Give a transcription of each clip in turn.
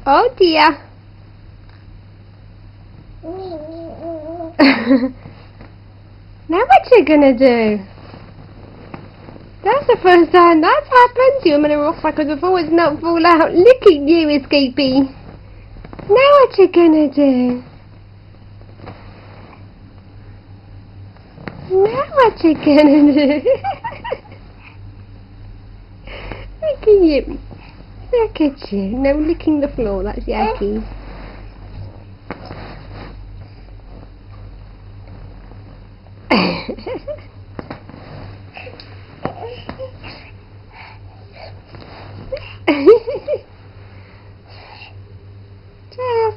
Oh dear. Now what you gonna do? That's the first time that's happened. You're gonna rock backwards and forwards, not fall out. Look at you, Escapee. Now what you gonna do? Now what you gonna do? Look at you. Look at you. No licking the floor, that's yucky. Jeff,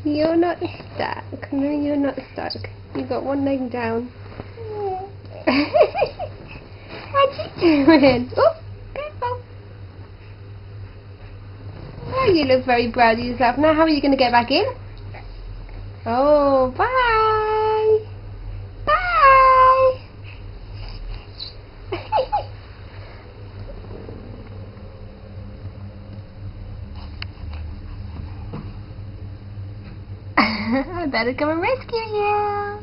you're not stuck. No, you're not stuck. You got one leg down. What you doing? Oh, careful. Oh, you look very proud of yourself. Now, how are you going to get back in? Oh, bye. Bye. I better come and rescue you.